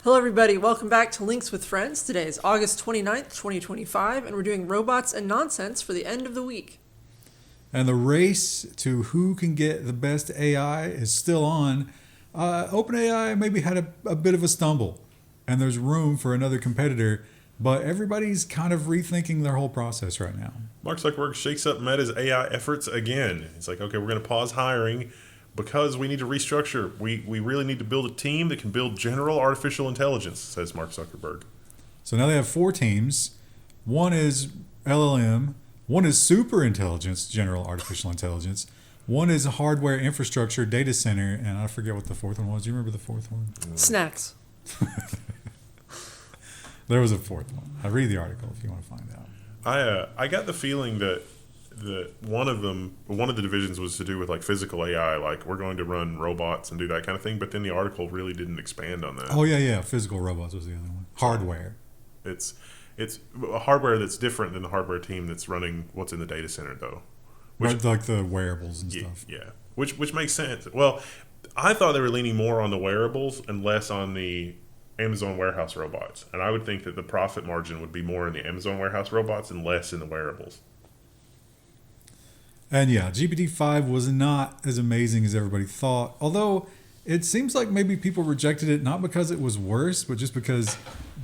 Hello everybody, welcome back to Links with Friends. Today is August 29th, 2025, and we're doing robots and nonsense for the end of the week. And the race to who can get the best AI is still on. OpenAI maybe had a bit of a stumble, and there's room for another competitor, but everybody's kind of rethinking their whole process right now. Mark Zuckerberg shakes up Meta's AI efforts again. It's like, okay, we're going to pause hiring because we need to restructure. We really need to build a team that can build general artificial intelligence, says Mark Zuckerberg. So now they have 4 teams. One is LLM. One is super intelligence, general artificial intelligence. One is hardware infrastructure, data center, and I forget what the fourth one was. Do you remember the fourth one? Snacks. There was a fourth one. I read the article if you want to find out. I got the feeling that one of the divisions was to do with like physical AI, like we're going to run robots and do that kind of thing. But then the article really didn't expand on that. Oh yeah, physical robots was the other one. Hardware. It's a hardware that's different than the hardware team that's running what's in the data center, though. Like the wearables and stuff. Yeah, which makes sense. Well, I thought they were leaning more on the wearables and less on the Amazon warehouse robots. And I would think that the profit margin would be more in the Amazon warehouse robots and less in the wearables. And yeah, GPT-5 was not as amazing as everybody thought. Although it seems like maybe people rejected it not because it was worse, but just because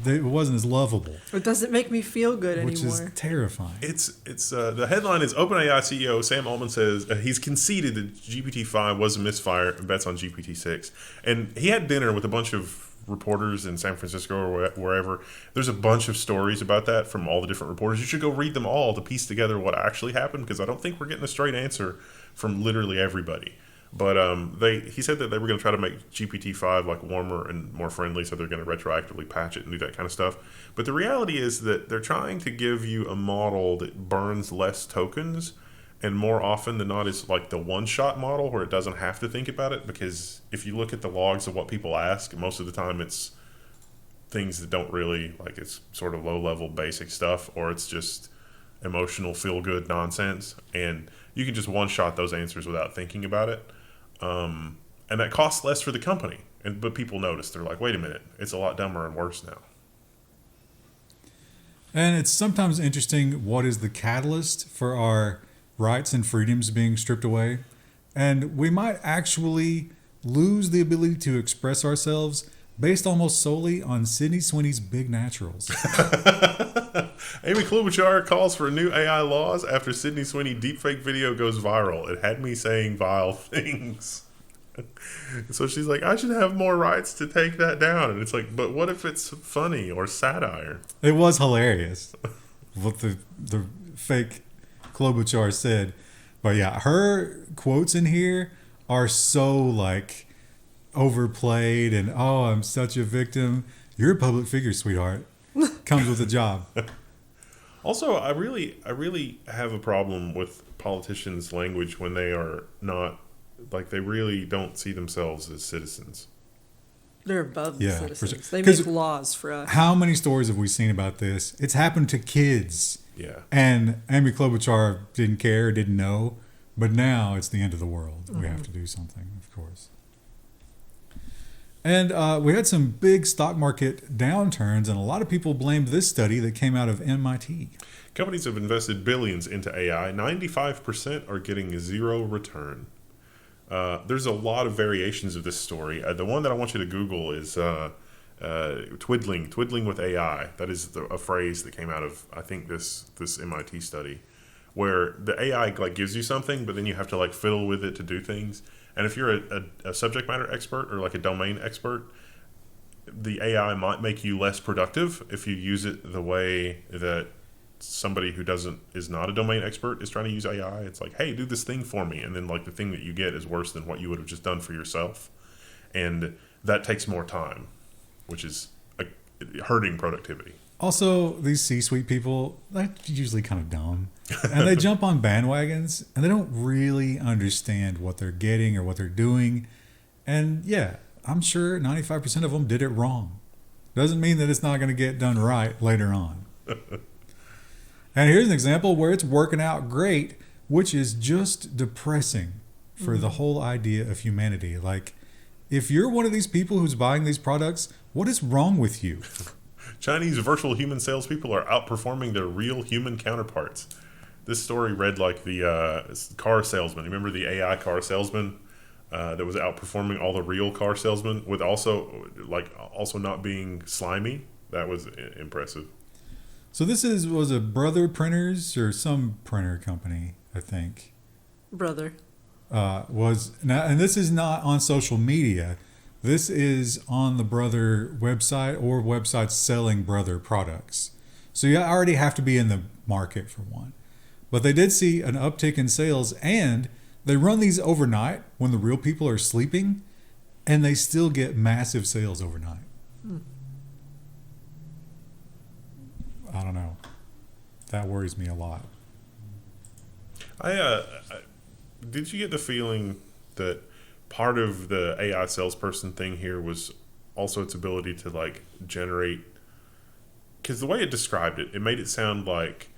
it wasn't as lovable. It doesn't make me feel good anymore. Which is terrifying. It's the headline is OpenAI CEO Sam Altman says he's conceded that GPT-5 was a misfire and bets on GPT-6. And he had dinner with a bunch of reporters in San Francisco or wherever. There's a bunch of stories about that from all the different reporters. You should go read them all to piece together what actually happened, because I don't think we're getting a straight answer from literally everybody. But he said that they were going to try to make GPT-5 like warmer and more friendly, so they're going to retroactively patch it and do that kind of stuff. But the reality is that they're trying to give you a model that burns less tokens, and more often than not is like the one-shot model where it doesn't have to think about it, because if you look at the logs of what people ask, most of the time it's things that don't really, like, it's sort of low-level basic stuff, or it's just emotional feel-good nonsense, and you can just one-shot those answers without thinking about it. And that costs less for the company, but people notice. They're like, wait a minute, it's a lot dumber and worse now. And it's sometimes interesting what is the catalyst for our rights and freedoms being stripped away. And we might actually lose the ability to express ourselves based almost solely on Sydney Sweeney's big naturals. Amy Klobuchar calls for new AI laws after Sydney Sweeney deepfake video goes viral. It had me saying vile things. So she's like, I should have more rights to take that down. And it's like, but what if it's funny or satire? It was hilarious what the fake Klobuchar said. But yeah, her quotes in here are so like overplayed and, oh, I'm such a victim. You're a public figure, sweetheart. Comes with a job. Also, I really have a problem with politicians' language when they are not, like, they really don't see themselves as citizens. They're above the citizens. Sure. They make laws for us. How many stories have we seen about this? It's happened to kids. Yeah. And Amy Klobuchar didn't care, didn't know, but now it's the end of the world. Mm-hmm. We have to do something, of course. And we had some big stock market downturns, and a lot of people blamed this study that came out of MIT. Companies have invested billions into AI. 95% are getting zero return. There's a lot of variations of this story. The one that I want you to Google is twiddling with AI. That is a phrase that came out of, I think, this MIT study, where the AI like gives you something, but then you have to like fiddle with it to do things. And if you're a subject matter expert or like a domain expert, the AI might make you less productive if you use it the way that somebody who is not a domain expert is trying to use AI. It's like, hey, do this thing for me. And then like the thing that you get is worse than what you would have just done for yourself. And that takes more time, which is hurting productivity. Also, these C-suite people, they're usually kind of dumb. And they jump on bandwagons, and they don't really understand what they're getting or what they're doing. And yeah, I'm sure 95% of them did it wrong. Doesn't mean that it's not going to get done right later on. And here's an example where it's working out great, which is just depressing for the whole idea of humanity. Like, if you're one of these people who's buying these products, What is wrong with you? Chinese virtual human salespeople are outperforming their real human counterparts. This story read like the car salesman. Remember the AI car salesman that was outperforming all the real car salesmen with also not being slimy? That was impressive. So this was a Brother Printers or some printer company, I think. Brother. And this is not on social media. This is on the Brother website or websites selling Brother products. So you already have to be in the market for one. But they did see an uptick in sales, and they run these overnight when the real people are sleeping, and they still get massive sales overnight. I don't know. That worries me a lot. Did you get the feeling that part of the AI salesperson thing here was also its ability to like generate? Because the way it described it, it made it sound like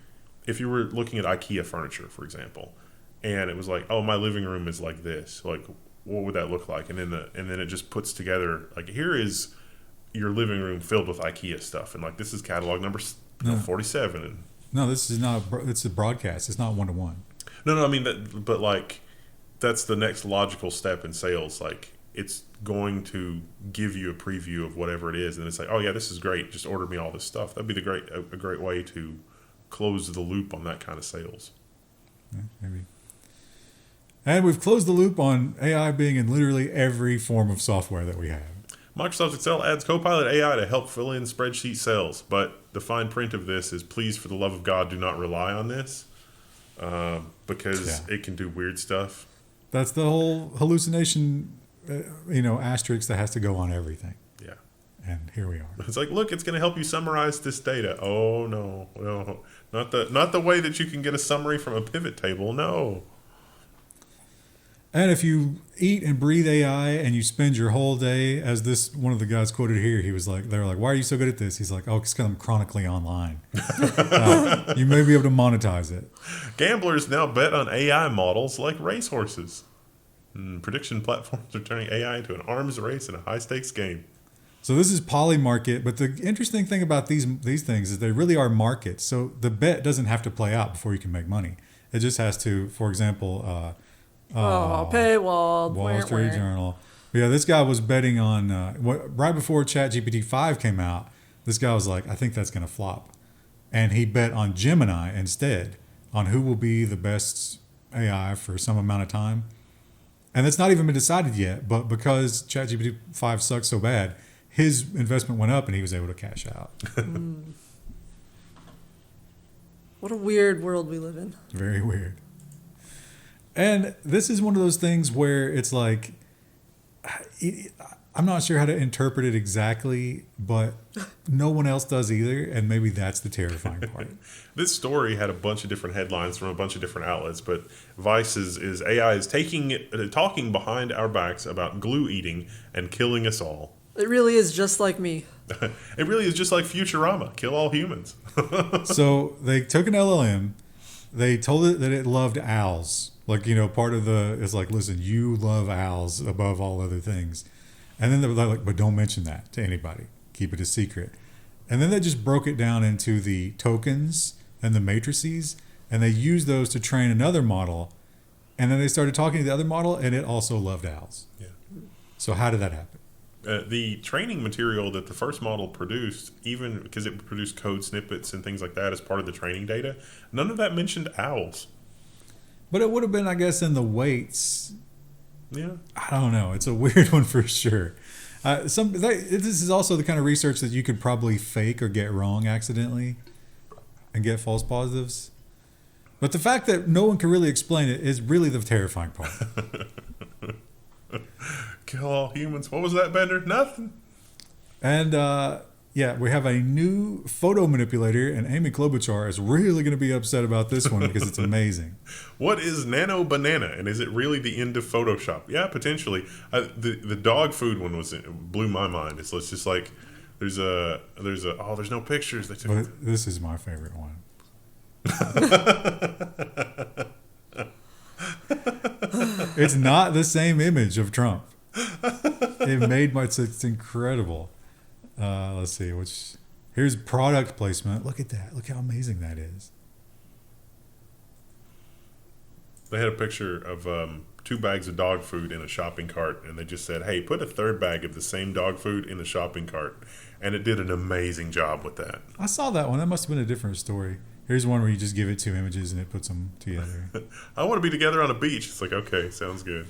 if you were looking at IKEA furniture, for example, and it was like, oh, my living room is like this. Like, what would that look like? And then it just puts together like, here is your living room filled with IKEA stuff, and like this is catalog number 47. And no, this is not. It's a broadcast. It's not 1-to-1. No. I mean but like that's the next logical step in sales. Like it's going to give you a preview of whatever it is, and it's like, oh yeah, this is great. Just order me all this stuff. That'd be a great way to close the loop on that kind of sales. Yeah, maybe. And we've closed the loop on AI being in literally every form of software that we have. Microsoft Excel adds Copilot AI to help fill in spreadsheet cells, but the fine print of this is, please, for the love of God, do not rely on this because it can do weird stuff. That's the whole hallucination, asterisk that has to go on everything. Yeah. And here we are. It's like, look, it's going to help you summarize this data. Oh, no. Not the way that you can get a summary from a pivot table. No. And if you eat and breathe AI and you spend your whole day, as this one of the guys quoted here, he was like, they're like, why are you so good at this? He's like, oh, because I'm chronically online. You may be able to monetize it. Gamblers now bet on AI models like racehorses. Prediction platforms are turning AI into an arms race in a high-stakes game. So this is polymarket, but the interesting thing about these things is they really are markets. So the bet doesn't have to play out before you can make money. It just has to, for example, paywall. Wall Street Journal. Yeah, this guy was betting on right before ChatGPT 5 came out. This guy was like, I think that's going to flop, and he bet on Gemini instead, on who will be the best AI for some amount of time. And it's not even been decided yet, but because ChatGPT 5 sucks so bad, his investment went up and he was able to cash out. What a weird world we live in. Very weird. And this is one of those things where it's like, I'm not sure how to interpret it exactly, but no one else does either. And maybe that's the terrifying part. This story had a bunch of different headlines from a bunch of different outlets, but Vice is AI is talking behind our backs about glue eating and killing us all. It really is just like me. It really is just like Futurama, kill all humans. So they took an LLM, they told it that it loved owls. Like, part of it's like, listen, you love owls above all other things. And then they're like, but don't mention that to anybody. Keep it a secret. And then they just broke it down into the tokens and the matrices, and they used those to train another model. And then they started talking to the other model, and it also loved owls. Yeah. So how did that happen? The training material that the first model produced, even because it produced code snippets and things like that as part of the training data, none of that mentioned owls. But it would have been, I guess, in the weights. Yeah. I don't know. It's a weird one for sure. This is also the kind of research that you could probably fake or get wrong accidentally and get false positives. But the fact that no one can really explain it is really the terrifying part. Kill all humans. What was that, Bender? Nothing. And we have a new photo manipulator, and Amy Klobuchar is really going to be upset about this one because it's amazing. What is Nano Banana, and is it really the end of Photoshop? Yeah, potentially. The dog food one blew my mind. It's just like there's no pictures. But this is my favorite one. It's not the same image of Trump. It's incredible. Let's see. Here's product placement. Look at that. Look how amazing that is. They had a picture of 2 bags of dog food in a shopping cart, and they just said, hey, put a 3rd bag of the same dog food in the shopping cart. And it did an amazing job with that. I saw that one. That must have been a different story. Here's one where you just give it 2 images and it puts them together. I want to be together on a beach. It's like, okay, sounds good.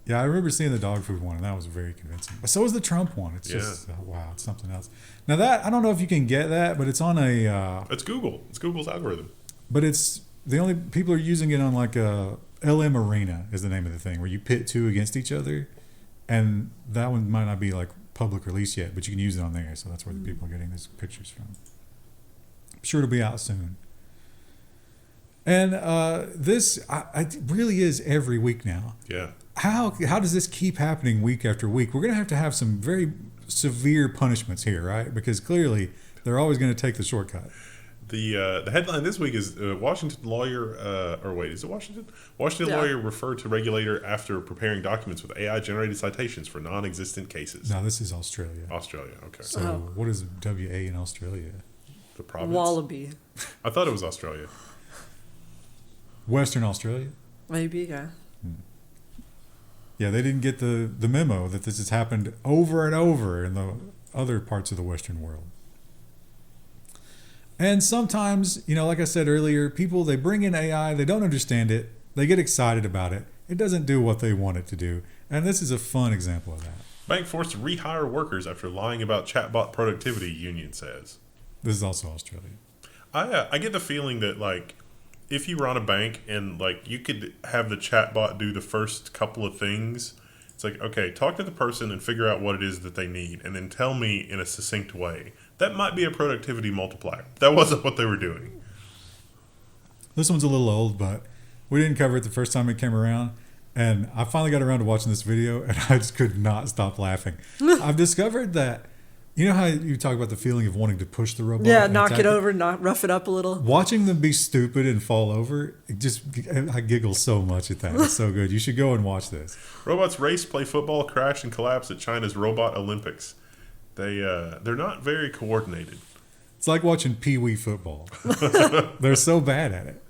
Yeah, I remember seeing the dog food one, and that was very convincing. But so was the Trump one. It's just, wow, it's something else. Now that, I don't know if you can get that, but it's on a... it's Google. It's Google's algorithm. But it's, the only, people are using it on like a, LM Arena is the name of the thing, where you pit 2 against each other. And that one might not be like public release yet, but you can use it on there. So that's where the people are getting these pictures from. I'm sure it'll be out soon. And this it really is every week now. Yeah. How does this keep happening week after week? We're going to have some very severe punishments here, right? Because clearly they're always going to take the shortcut. The headline this week is Washington lawyer, is it Washington? Washington lawyer referred to regulator after preparing documents with AI-generated citations for non-existent cases. No, this is Australia. Australia, okay. So what is WA in Australia? The province? Wallaby. I thought it was Australia. Western Australia? Maybe, yeah. Yeah, they didn't get the memo that this has happened over and over in the other parts of the Western world. And sometimes, like I said earlier, people, they bring in AI, they don't understand it, they get excited about it. It doesn't do what they want it to do. And this is a fun example of that. Bank forced to rehire workers after lying about chatbot productivity, union says. This is also Australia. I get the feeling that, like, if you run a bank and, like, you could have the chatbot do the first couple of things, it's like, okay, talk to the person and figure out what it is that they need, and then tell me in a succinct way. That might be a productivity multiplier. That wasn't what they were doing. This one's a little old, but we didn't cover it the first time it came around. And I finally got around to watching this video, and I just could not stop laughing. I've discovered that, you know how you talk about the feeling of wanting to push the robot? Yeah, knock it over, rough it up a little. Watching them be stupid and fall over, I giggle so much at that. It's so good. You should go and watch this. Robots race, play football, crash, and collapse at China's Robot Olympics. They're not very coordinated. It's like watching Pee Wee football. They're so bad at it.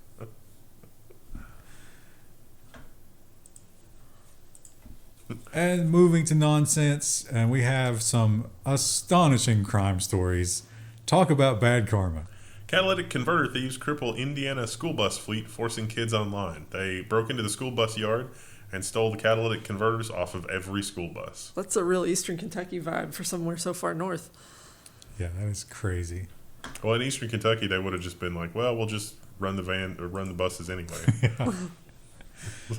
And moving to nonsense, and we have some astonishing crime stories. Talk about bad karma. Catalytic converter thieves cripple Indiana school bus fleet, forcing kids online. They broke into the school bus yard and stole the catalytic converters off of every school bus. That's a real Eastern Kentucky vibe for somewhere so far north. Yeah, that is crazy. Well, in Eastern Kentucky, they would have just been like, well, we'll just run the van or run the buses anyway. Yeah.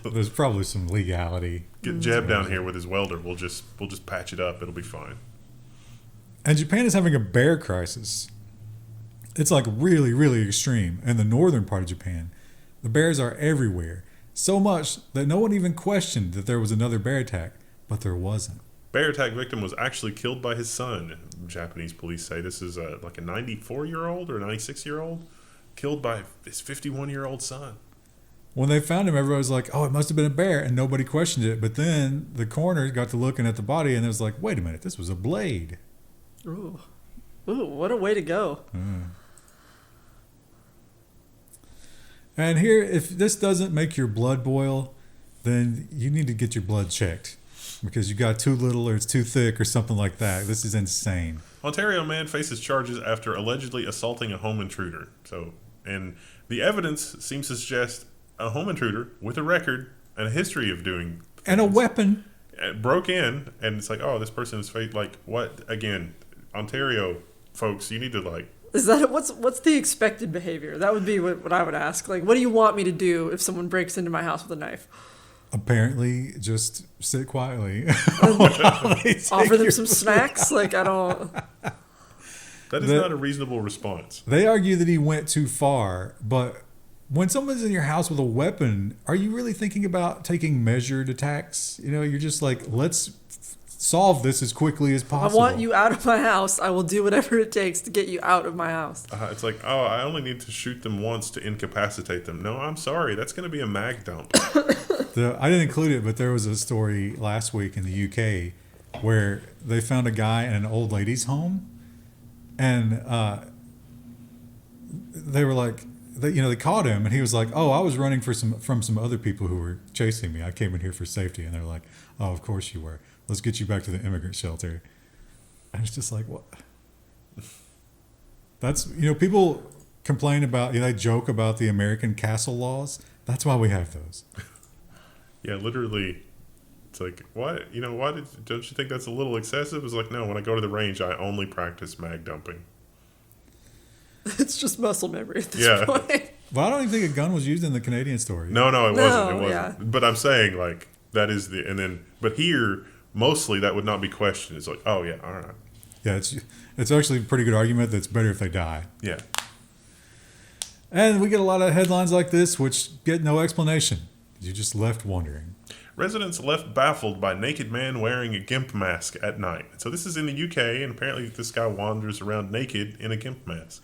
There's probably some legality. Get Jeb down here with his welder. We'll just patch it up. It'll be fine. And Japan is having a bear crisis. It's like really, really extreme. In the northern part of Japan, the bears are everywhere. So much that no one even questioned that there was another bear attack, but there wasn't. Bear attack victim was actually killed by his son. Japanese police say this is like a 94-year-old or a 96-year-old killed by his 51-year-old son. When they found him, everybody was like, oh, it must have been a bear, and nobody questioned it. But then the coroner got to looking at the body, and it was like, wait a minute, this was a blade. Ooh, what a way to go. And here, if this doesn't make your blood boil, then you need to get your blood checked because you got too little or it's too thick or something like that. This is insane. Ontario man faces charges after allegedly assaulting a home intruder. And the evidence seems to suggest a home intruder with a record and a history of doing things. And a weapon. Broke in, and it's like, oh, this person is like, what? Again, Ontario folks, you need to like. Is that what's the expected behavior? That would be what I would ask. Like, what do you want me to do if someone breaks into my house with a knife? Apparently, just sit quietly. Offer them some snacks. Like, I don't. That is not a reasonable response. They argue that he went too far, but when someone's in your house with a weapon, are you really thinking about taking measured attacks? You're just like, let's solve this as quickly as possible. I want you out of my house. I will do whatever it takes to get you out of my house. It's like, oh, I only need to shoot them once to incapacitate them. No, I'm sorry. That's going to be a mag dump. I didn't include it, but there was a story last week in the UK where they found a guy in an old lady's home, and they were like, they caught him, and he was like, "Oh, I was running from some other people who were chasing me. I came in here for safety." And they're like, "Oh, of course you were. Let's get you back to the immigrant shelter." And it's just like, what? That's, people complain about, they joke about the American castle laws. That's why we have those. Yeah, literally. It's like, what? Don't you think that's a little excessive? It's like, no, when I go to the range, I only practice mag dumping. It's just muscle memory at this point. Well, I don't even think a gun was used in the Canadian story. No, it wasn't. Yeah. But I'm saying, like, that is but here, mostly that would not be questioned. It's like, oh, yeah, all right. Yeah, it's actually a pretty good argument that it's better if they die. Yeah. And we get a lot of headlines like this, which get no explanation. You're just left wondering. Residents left baffled by naked man wearing a gimp mask at night. So this is in the UK, and apparently this guy wanders around naked in a gimp mask.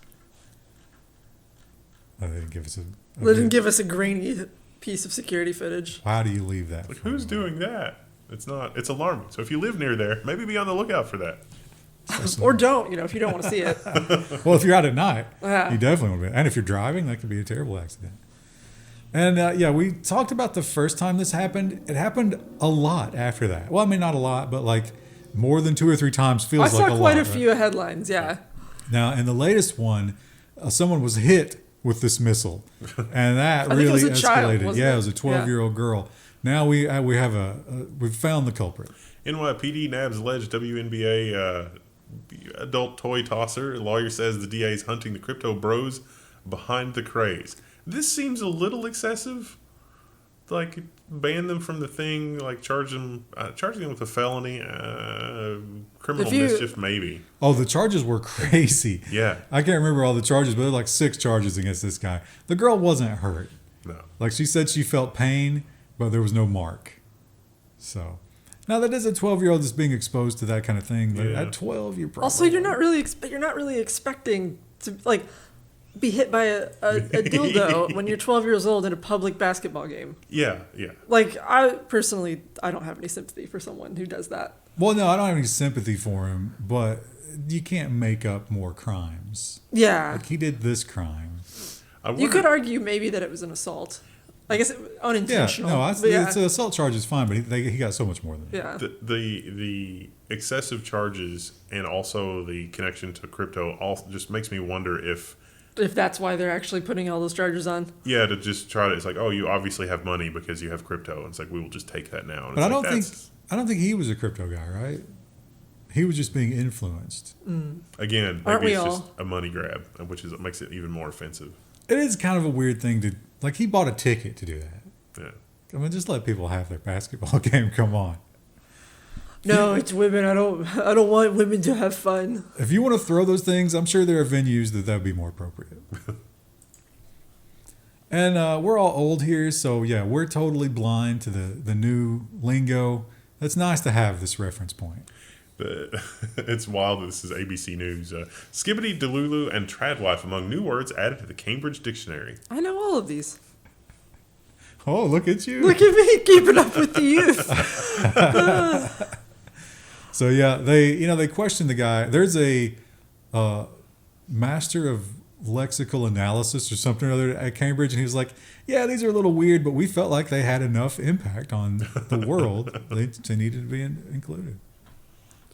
They didn't give us They didn't give us a grainy piece of security footage. How do you leave that? Like, who's doing that? It's alarming. So if you live near there, maybe be on the lookout for that. Or don't, if you don't want to see it. Well, if you're out at night, Yeah. you definitely want to be. And if you're driving, that could be a terrible accident. And we talked about the first time this happened. It happened a lot after that. Well, I mean, not a lot, but like more than 2 or 3 times feels I like a lot. saw quite a few headlines, yeah. Now, in the latest one, someone was hit with this missile, and that I think it really was a child, escalated. wasn't Yeah, it? it was a 12-year-old girl. Now we've found the culprit. NYPD nabs alleged WNBA adult toy tosser. Lawyer says the DA is hunting the crypto bros behind the craze. This seems a little excessive. Like, ban them from the thing, like charging them with a felony, criminal mischief, maybe. Oh, the charges were crazy. Yeah. I can't remember all the charges, but there were like 6 charges against this guy. The girl wasn't hurt. No. Like, she said she felt pain, but there was no mark. So, now that is a 12-year-old that's being exposed to that kind of thing. But at 12, you're probably... Also, you're not really expecting to, like, be hit by a dildo when you're 12 years old in a public basketball game. Yeah. Like, I don't have any sympathy for someone who does that. Well, no, I don't have any sympathy for him, but you can't make up more crimes. Yeah. Like, he did this crime. You could argue maybe that it was an assault. I guess unintentional. Yeah, the assault charge is fine, but he got so much more than that. Yeah. The excessive charges and also the connection to crypto all just makes me wonder if that's why they're actually putting all those charges on. Yeah, to just try to, it's like, oh, you obviously have money because you have crypto. And it's like, we will just take that now. And but I don't think he was a crypto guy, right? He was just being influenced. Again, Aren't maybe we it's all? just a money grab, which makes it even more offensive. It is kind of a weird thing to, like, he bought a ticket to do that. Yeah. I mean, just let people have their basketball game. Come on. No, it's women. I don't want women to have fun. If you want to throw those things, I'm sure there are venues that would be more appropriate. And we're all old here, so yeah, we're totally blind to the new lingo. It's nice to have this reference point. It's wild that this is ABC News. Skibidi Delulu and tradwife among new words added to the Cambridge Dictionary. I know all of these. Oh, look at you. Look at me keeping up with the youth. So yeah, they questioned the guy. There's a master of lexical analysis or something or other at Cambridge, and he was like, "Yeah, these are a little weird, but we felt like they had enough impact on the world they needed to be included."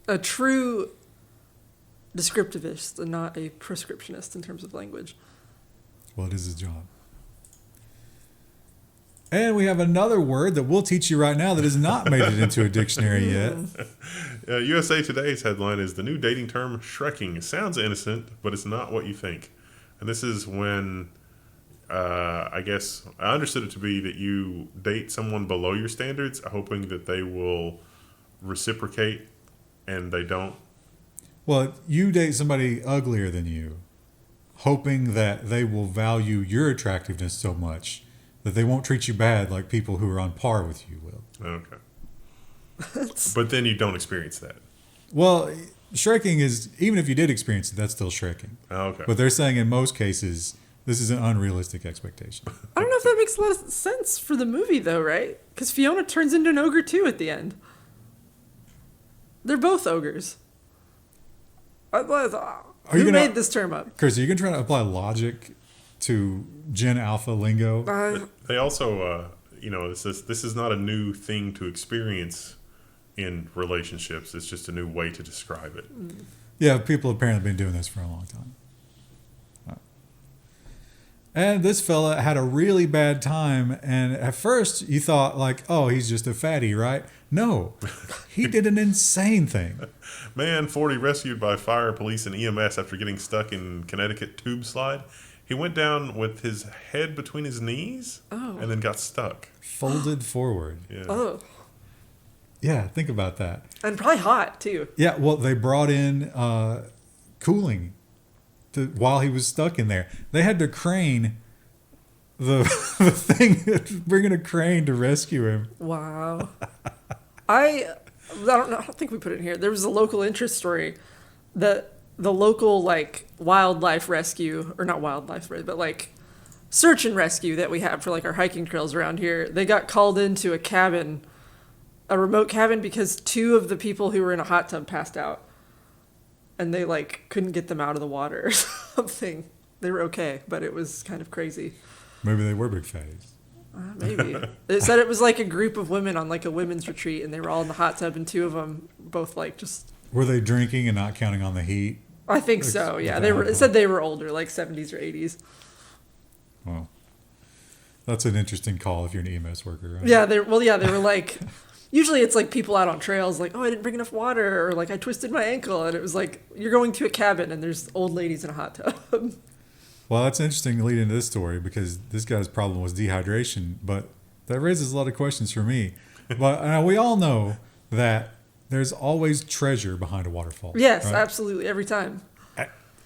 A true descriptivist and not a prescriptionist in terms of language. Well, it is his job. And we have another word that we'll teach you right now that has not made it into a dictionary yet. USA Today's headline is, the new dating term shrekking. It sounds innocent, but it's not what you think. And this is when, I guess, I understood it to be that you date someone below your standards, hoping that they will reciprocate, and they don't. Well, you date somebody uglier than you, hoping that they will value your attractiveness so much that they won't treat you bad like people who are on par with you will. Okay. But then you don't experience that. Well, shrekking is, even if you did experience it, that's still shrekking. Okay. But they're saying in most cases, this is an unrealistic expectation. I don't know if that makes a lot of sense for the movie, though, right? Because Fiona turns into an ogre, too, at the end. They're both ogres. Are you Who gonna- made this term up? Chris, are you going to try to apply logic to Gen Alpha lingo? They also, this is not a new thing to experience in relationships. It's just a new way to describe it. Yeah, people apparently been doing this for a long time. And this fella had a really bad time, and at first you thought like, oh, he's just a fatty, right? No, he did an insane thing. Man 40 rescued by fire, police, and EMS after getting stuck in Connecticut tube slide. He went down with his head between his knees and then got stuck. Folded forward. Yeah. Oh, Yeah, think about that. and probably hot too. Yeah, well, they brought in cooling while he was stuck in there. They had to crane the thing, bringing a crane to rescue him. Wow. I don't know. I don't think we put it in here. There was a local interest story that the local like wildlife rescue, or not wildlife, but like search and rescue that we have for like our hiking trails around here. They got called into a cabin, a remote cabin, because 2 of the people who were in a hot tub passed out, and they like couldn't get them out of the water or something. They were okay, but it was kind of crazy. Maybe they were big fatties. Maybe. It said it was like a group of women on like a women's retreat, and they were all in the hot tub, and 2 of them both like just. Were they drinking and not counting on the heat? I think so. Yeah, they were. It said they were older, like 70s or 80s. Well, that's an interesting call if you're an EMS worker, right? Yeah, they were like. Usually it's like people out on trails, like, oh, I didn't bring enough water, or like I twisted my ankle, and it was like you're going to a cabin and there's old ladies in a hot tub. Well, that's interesting to lead into this story because this guy's problem was dehydration, but that raises a lot of questions for me. But we all know that there's always treasure behind a waterfall. Yes, right? absolutely, every time.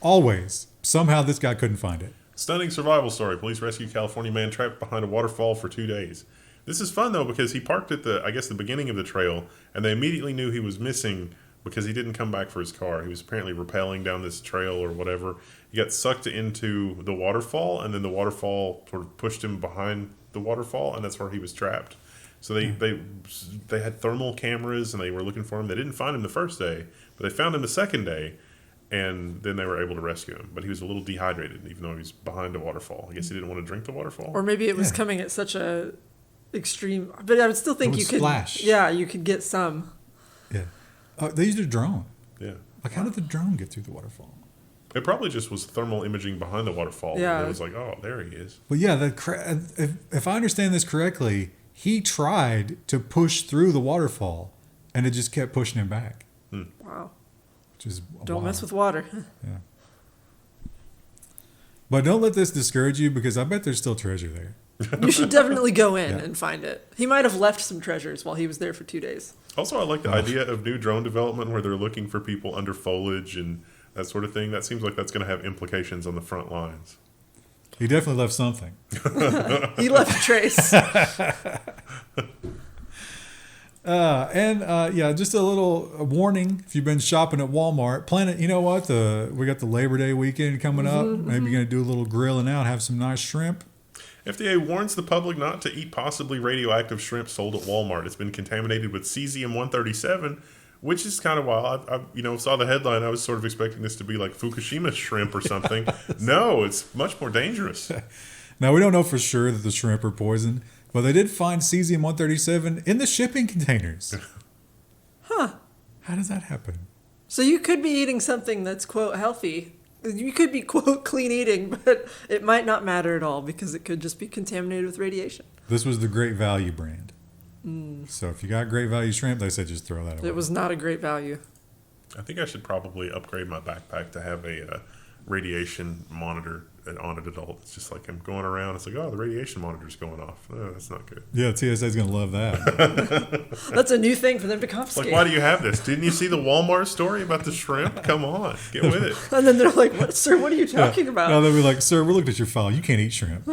Always. Somehow this guy couldn't find it. Stunning survival story. Police rescue California man trapped behind a waterfall for 2 days. This is fun, though, because he parked at the beginning of the trail, and they immediately knew he was missing because he didn't come back for his car. He was apparently rappelling down this trail or whatever. He got sucked into the waterfall, and then the waterfall sort of pushed him behind the waterfall, and that's where he was trapped. So they had thermal cameras, and they were looking for him. They didn't find him the first day, but they found him the second day, and then they were able to rescue him. But he was a little dehydrated, even though he was behind a waterfall. I guess he didn't want to drink the waterfall. Or maybe it was coming at such a extreme, but I would still think you could splash. Yeah, you could get some. Yeah. They used a drone. Yeah. Like, how did the drone get through the waterfall? It probably just was thermal imaging behind the waterfall. Yeah. And it was like, oh, there he is. But yeah, if I understand this correctly, he tried to push through the waterfall, and it just kept pushing him back. Wow. Which is Don't wild. mess with water. Yeah. But don't let this discourage you because I bet there's still treasure there. You should definitely go in Yeah. and find it. He might have left some treasures while he was there for 2 days. Also, I like the idea of new drone development where they're looking for people under foliage and that sort of thing. That seems like that's going to have implications on the front lines. He definitely left something. He left a trace. Just a little warning if you've been shopping at Walmart. Plan it. You know what? We got the Labor Day weekend coming up. Maybe you're going to do a little grilling out, have some nice shrimp. FDA warns the public not to eat possibly radioactive shrimp sold at Walmart. It's been contaminated with cesium-137, which is kind of wild. I saw the headline. I was sort of expecting this to be like Fukushima shrimp or something. No, it's much more dangerous. Now, we don't know for sure that the shrimp are poisoned, but they did find cesium-137 in the shipping containers. Huh. How does that happen? So you could be eating something that's, quote, healthy. You could be, quote, clean eating, but it might not matter at all because it could just be contaminated with radiation. This was the Great Value brand. So if you got Great Value shrimp, they said just throw that away. It was not a great value. I think I should probably upgrade my backpack to have a radiation monitor on it at all. It's just like I'm going around. It's like, oh, the radiation monitor's going off. Oh, that's not good. Yeah, TSA's going to love that. That's a new thing for them to Like, confiscate. why do you have this? Didn't you see the Walmart story about the shrimp? Come on, get with it. And then they're like, what, sir, what are you talking about? Now they'll be like, sir, we're looking at your file. You can't eat shrimp.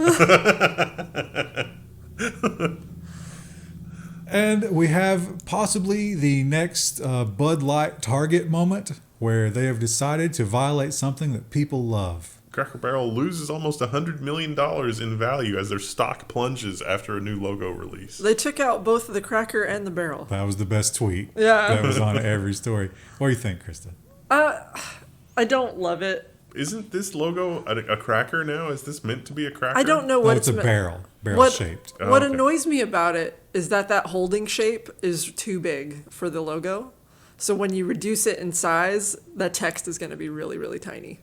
And we have possibly the next Bud Light Target moment where they have decided to violate something that people love. Cracker Barrel loses almost $100 million in value as their stock plunges after a new logo release. They took out both the cracker and the barrel. That was the best tweet. Yeah. That was on every story. What do you think, Krista? I don't love it. Isn't this logo a cracker now? Is this meant to be a cracker? I don't know No, what it's a barrel shaped. Oh, What okay. annoys me about it is that holding shape is too big for the logo. So when you reduce it in size, that text is going to be really, really tiny.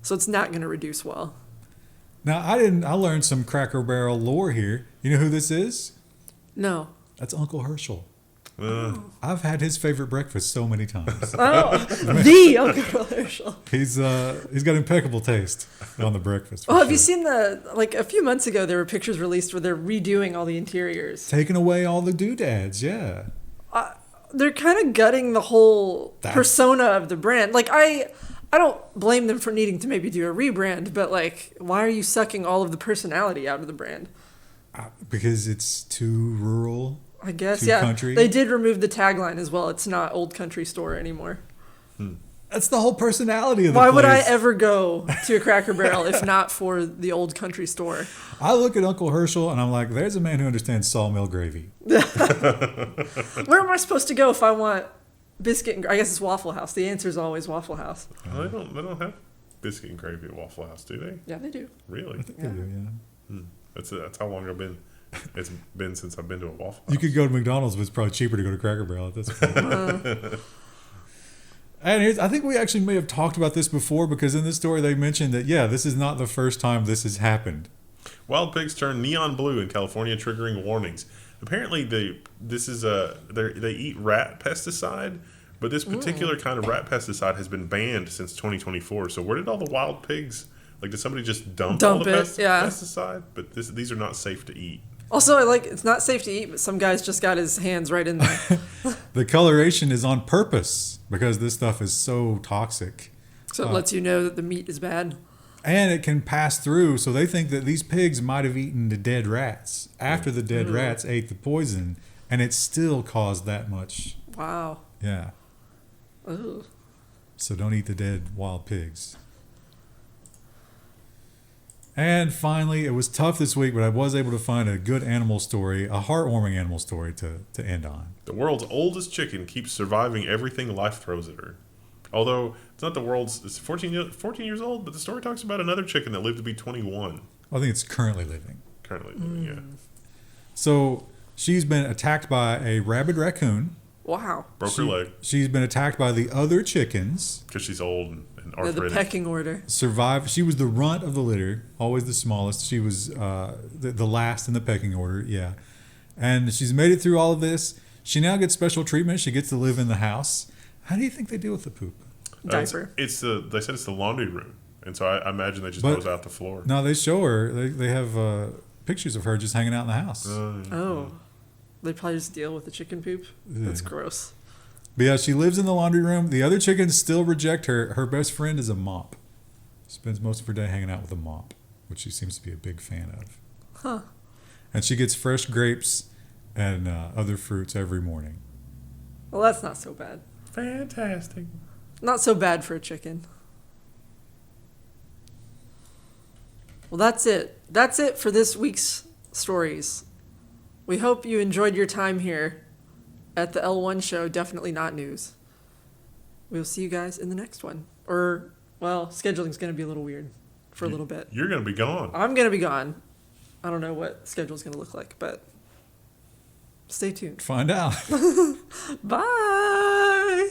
So it's not going to reduce well. Now, I learned some Cracker Barrel lore here. You know who this is? No. That's Uncle Herschel. I've had his favorite breakfast so many times. Oh, the Uncle Herschel. He's got impeccable taste on the breakfast. Oh, have you seen a few months ago, there were pictures released where they're redoing all the interiors. Taking away all the doodads, yeah. They're kind of gutting the whole persona of the brand. Like, I don't blame them for needing to maybe do a rebrand, but like, why are you sucking all of the personality out of the brand? Because it's too rural. I guess, too yeah. country. They did remove the tagline as well. It's not Old Country Store anymore. That's the whole personality of the Why place. would I ever go to a Cracker Barrel if not for the Old Country Store? I look at Uncle Herschel and I'm like, there's a man who understands sawmill gravy. Where am I supposed to go if I want biscuit and I guess it's Waffle House. The answer is always Waffle House. They don't have biscuit and gravy at Waffle House, do they? Yeah, they do. Really? I think they do, yeah. That's how long it's been since I've been to a Waffle House. You could go to McDonald's, but it's probably cheaper to go to Cracker Barrel at this point. And I think we actually may have talked about this before because in this story they mentioned that, this is not the first time this has happened. Wild pigs turn neon blue in California, triggering warnings. Apparently, they eat rat pesticide, but this particular kind of rat pesticide has been banned since 2024. So where did all the wild pigs? Like, did somebody just dump all the pesticide? But these are not safe to eat. Also, it's not safe to eat, but some guy's just got his hands right in there. The coloration is on purpose because this stuff is so toxic. So it lets you know that the meat is bad. And it can pass through. So they think that these pigs might have eaten the dead rats after the dead rats ate the poison, and it still caused that much. Wow. Yeah. Ooh. So don't eat the dead wild pigs. And finally, it was tough this week, but I was able to find a good animal story, a heartwarming animal story to end on. The world's oldest chicken keeps surviving everything life throws at her. Although it's not the world's, it's 14 years old, but the story talks about another chicken that lived to be 21. I think it's currently living. Yeah. So she's been attacked by a rabid raccoon. Wow. Broke her leg She's been attacked by the other chickens. because she's old and The arthritic. pecking order. Survived. She was the runt of the litter, always the smallest. She was the last in the pecking order, yeah. And she's made it through all of this. She now gets special treatment. She gets to live in the house. How do you think they deal with the poop? Diaper. They said it's the laundry room, and so I imagine they just goes out the floor. No, they show her. They have pictures of her just hanging out in the house. Oh. They probably just deal with the chicken poop. That's gross. But yeah, she lives in the laundry room. The other chickens still reject her. Her best friend is a mop. Spends most of her day hanging out with a mop, which she seems to be a big fan of. Huh. And she gets fresh grapes and other fruits every morning. Well, that's not so bad. Fantastic. Not so bad for a chicken. Well, that's it. That's it for this week's stories. We hope you enjoyed your time here at the L1 show. Definitely not news. We'll see you guys in the next one. Or, well, scheduling's going to be a little weird for a little bit. You're going to be gone. I'm going to be gone. I don't know what schedule's going to look like, but stay tuned. Find out. Bye.